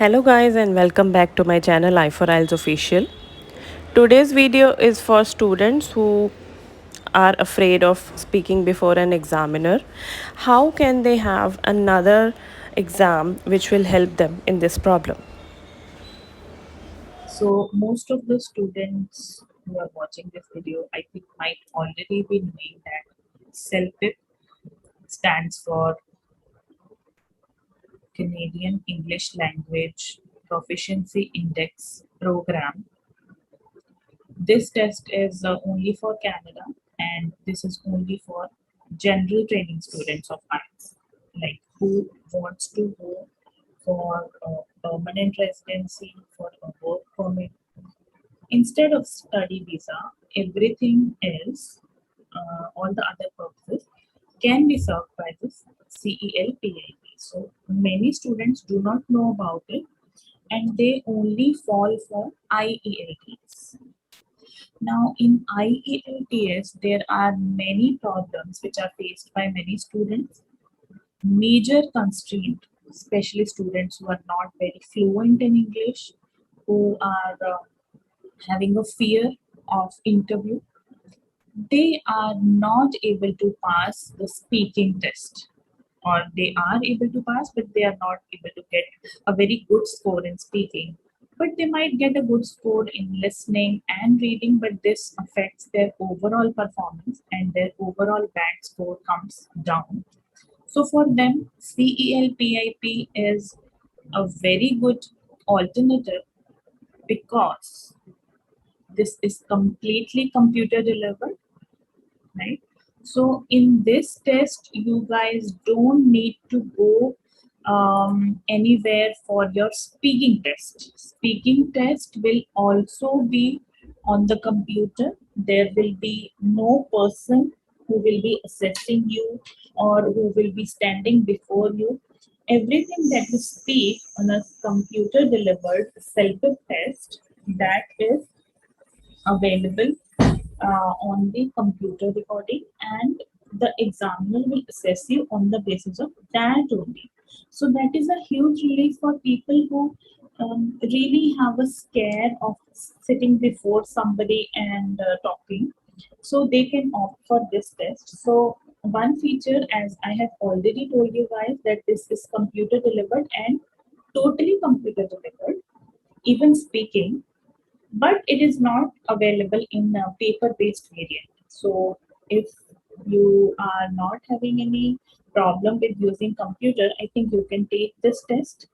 Hello guys and welcome back to my channel I4IELTS Official. Today's video is for students who are afraid of speaking before an examiner. How can they have another exam which will help them in this problem? So most of the students who are watching this video, I think might already be knowing that CELPIP stands for Canadian English Language Proficiency Index Program. This test is only for Canada, and this is only for general training students of IELTS, like who wants to go for a permanent residency, for a work permit. Instead of study visa, everything else, all the other purposes, can be served by this CELPIP. So many students do not know about it and they only fall for IELTS. Now in IELTS, there are many problems which are faced by many students. Major constraint, especially students who are not very fluent in English, who are having a fear of interview, they are not able to pass the speaking test, or they are able to pass but they are not able to get a very good score in speaking, but they might get a good score in listening and reading, but this affects their overall performance and their overall band score comes down. So for them, CELPIP is a very good alternative because this is completely computer delivered, right? So in this test, you guys don't need to go anywhere for your speaking test. Speaking test will also be on the computer. There will be no person who will be assessing you or who will be standing before you. Everything that you speak on a computer delivered self test, that is available on the computer recording, and the examiner will assess you on the basis of that only. So that is a huge relief for people who really have a scare of sitting before somebody and talking. So they can opt for this test. So one feature, as I have already told you guys, that this is computer delivered and totally computer delivered, even speaking, but it is not available in a paper-based variant. So if you are not having any problem with using computer, I think you can take this test.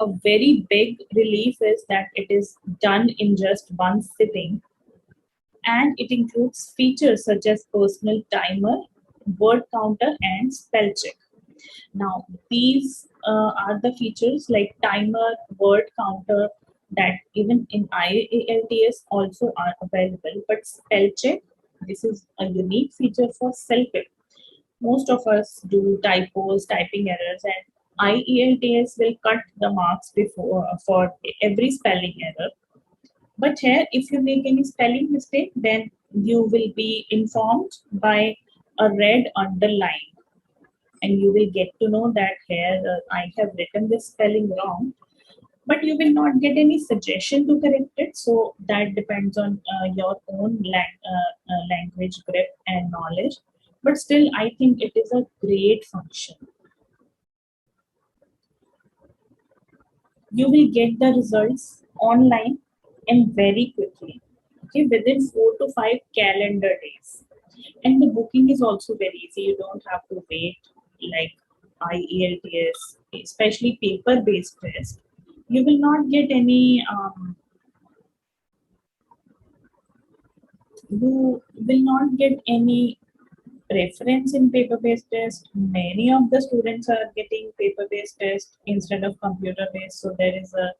A very big relief is that it is done in just one sitting, and it includes features such as personal timer, word counter, and spell check. Now, these are the features like timer, word counter, that even in IELTS also are available. But spell check, this is a unique feature for CELPIP. Most of us do typos, typing errors, and IELTS will cut the marks before for every spelling error. But here, if you make any spelling mistake, then you will be informed by a red underline, and you will get to know that here I have written this spelling wrong, but you will not get any suggestion to correct it. So that depends on your own language grip and knowledge. But still, I think it is a great function. You will get the results online and very quickly, okay, within 4 to 5 calendar days. And the booking is also very easy. You don't have to wait like IELTS, especially paper-based test. You will not get any. You will not get any preference in paper-based test. Many of the students are getting paper-based test instead of computer-based, so there is a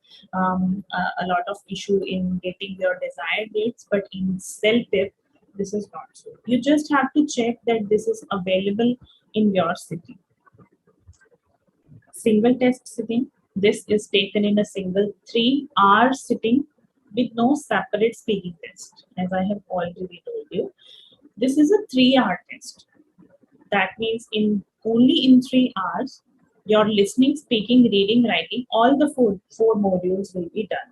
lot of issue in getting your desired grades. But in CELPIP, this is not so. You just have to check that this is available in your city. Single test sitting. This is taken in a single 3 hour sitting with no separate speaking test. As I have already told you, this is a 3 hour test. That means in only in 3 hours Your listening, speaking, reading, writing, all the four modules will be done.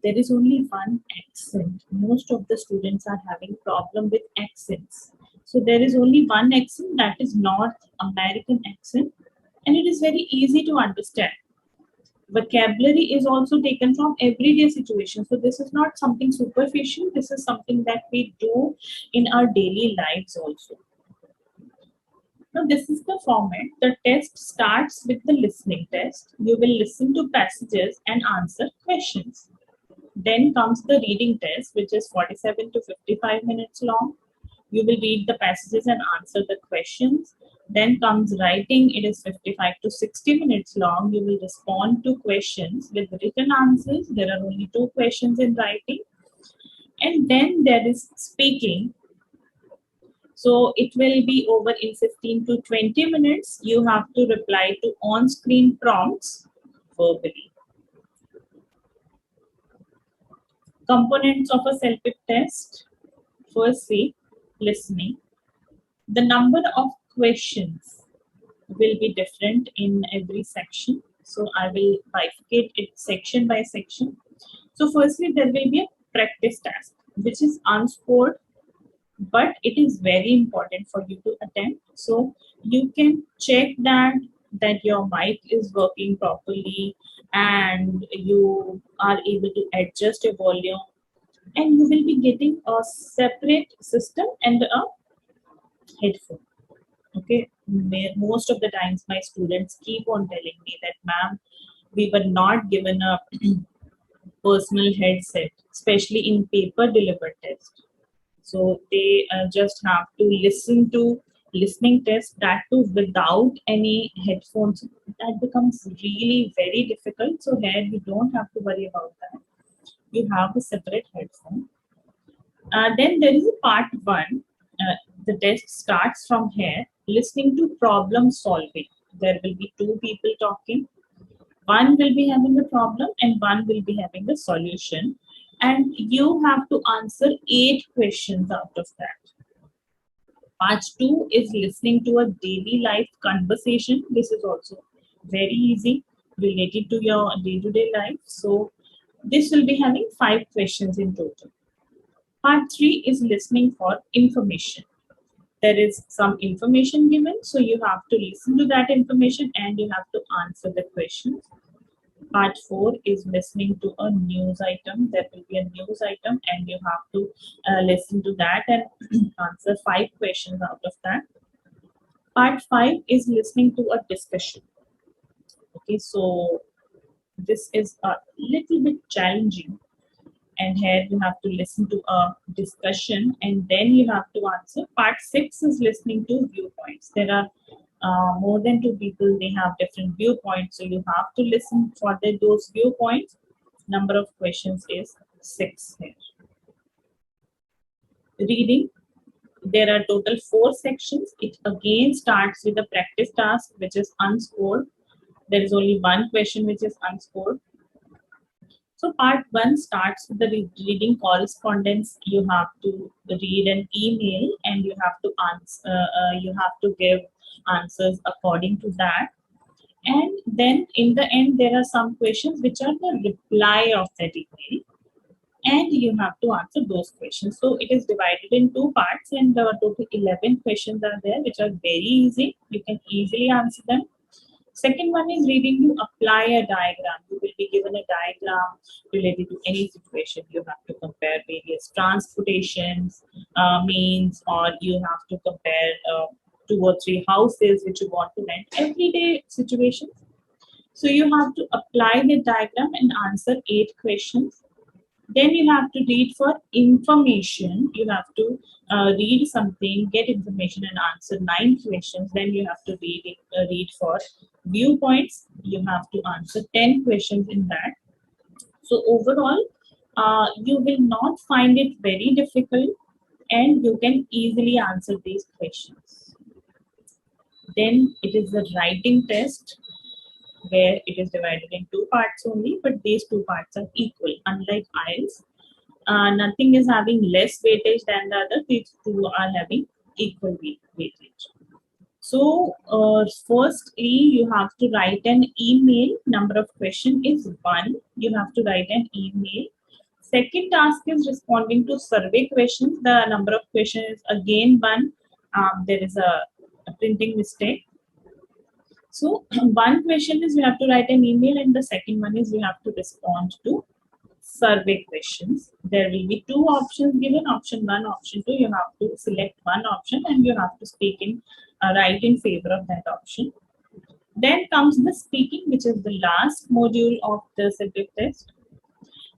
There is only one accent. Most of the students are having problem with accents. So there is only one accent, that is North American accent, and it is very easy to understand. Vocabulary is also taken from everyday situations. So this is not something superficial. This is something that we do in our daily lives also. Now, this is the format. The test starts with the listening test. You will listen to passages and answer questions. Then comes the reading test, which is 47 to 55 minutes long. You will read the passages and answer the questions. Then comes writing. It is 55 to 60 minutes long. You will respond to questions with written answers. There are only 2 questions in writing. And then there is speaking. So it will be over in 15 to 20 minutes. You have to reply to on-screen prompts verbally. Components of a CELPIP test. Firstly, listening. The number of questions will be different in every section. So I will bifurcate it section by section. So firstly, there will be a practice task, which is unscored, but it is very important for you to attempt. So you can check that your mic is working properly and you are able to adjust your volume, and you will be getting a separate system and a headphone. Okay, most of the times my students keep on telling me that, ma'am, we were not given a personal headset, especially in paper delivered test. So they just have to listen to listening test, that too without any headphones. That becomes really very difficult. So here you don't have to worry about that. You have a separate headphone. Then there is a part one. The test starts from here, listening to problem solving. There will be two people talking. One will be having a problem and one will be having a solution. And you have to answer 8 questions out of that. Part two is listening to a daily life conversation. This is also very easy, related to your day to day life. So this will be having 5 questions in total. Part three is listening for information. There is some information given, so you have to listen to that information and you have to answer the questions. Part four is listening to a news item. There will be a news item and you have to listen to that and answer 5 questions out of that. Part five is listening to a discussion. Okay, so this is a little bit challenging, and here you have to listen to a discussion and then you have to answer. Part six is listening to viewpoints. There are more than two people, they have different viewpoints, so you have to listen for those viewpoints. Number of questions is 6 here. Reading, there are total 4 sections. It again starts with a practice task, which is unscored. There is only 1 question which is unscored. So part one starts with the reading correspondence. You have to read an email and you have to answer. You have to give answers according to that. And then in the end, there are some questions which are the reply of that email, and you have to answer those questions. So it is divided in 2 parts, and total 11 questions are there, which are very easy. You can easily answer them. Second one is reading to apply a diagram. You will be given a diagram related to any situation. You have to compare various transportations, means, or you have to compare 2 or 3 houses which you want to rent. Everyday situations. So you have to apply the diagram and answer 8 questions. Then you have to read for information. You have to read something, get information, and answer 9 questions. Then you have to read for viewpoints. You have to answer 10 questions in that. So overall, you will not find it very difficult, and you can easily answer these questions. Then it is the writing test, where it is divided in 2 parts only, but these 2 parts are equal. Unlike IELTS, nothing is having less weightage than the other. These two are having equal weightage. So, firstly, you have to write an email. Number of question is one. You have to write an email. Second task is responding to survey questions. The number of questions is again one. There is a printing mistake. So, one question is you have to write an email, and the second one is you have to respond to survey questions. There will be two options given, option one, option two. You have to select one option and you have to speak in write in favor of that option. Then comes the speaking, which is the last module of the CELPIP test,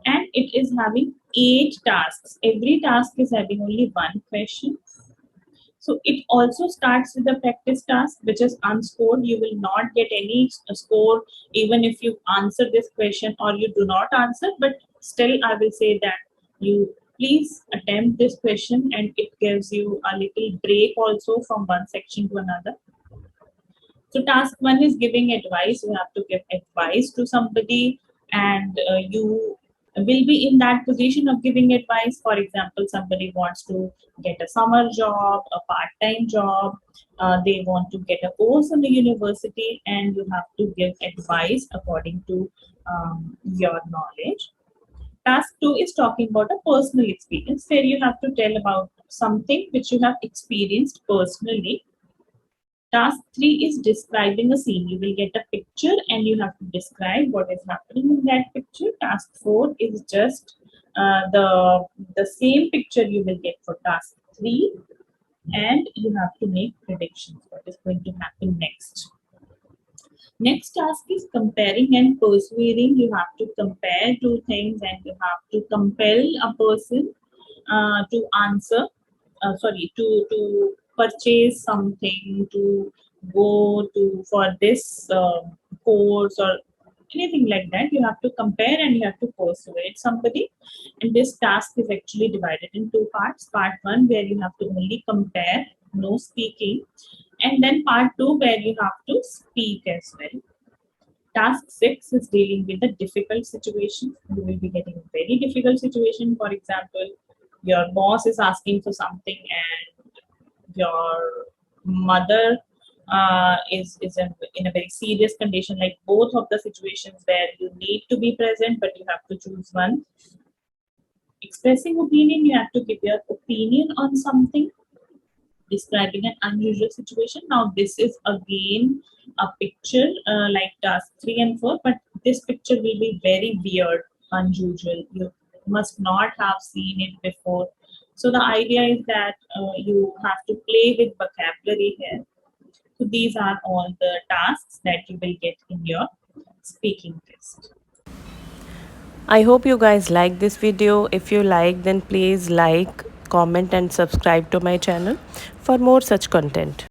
and it is having 8 tasks. Every task is having only one question. So it also starts with the practice task, which is unscored. You will not get any score even if you answer this question or you do not answer. But still, I will say that you please attempt this question, and it gives you a little break also from one section to another. So task one is giving advice. You have to give advice to somebody, and you will be in that position of giving advice. For example, somebody wants to get a summer job, a part-time job. They want to get a course in the university, and you have to give advice according to your knowledge. Task two is talking about a personal experience, where you have to tell about something which you have experienced personally. Task 3 is describing a scene. You will get a picture and you have to describe what is happening in that picture. Task 4 is just the same picture you will get for task 3, and you have to make predictions what is going to happen next. Next task is comparing and persuading. You have to compare two things and you have to compel a person to answer, to purchase something, to go to for this course or anything like that. You have to compare and you have to persuade somebody. And this task is actually divided in two parts. Part one, where you have to only compare, no speaking, and then part two, where you have to speak as well. Task 6 is dealing with the difficult situation. You will be getting a very difficult situation. For example, your boss is asking for something and your mother in a very serious condition, like both of the situations where you need to be present, but you have to choose one. Expressing opinion, you have to give your opinion on something. Describing an unusual situation. Now, this is again a picture like task 3 and 4, but this picture will be very weird, unusual. You must not have seen it before. So, the idea is that you have to play with vocabulary here. So, these are all the tasks that you will get in your speaking test. I hope you guys like this video. If you like, then please like, comment and subscribe to my channel for more such content.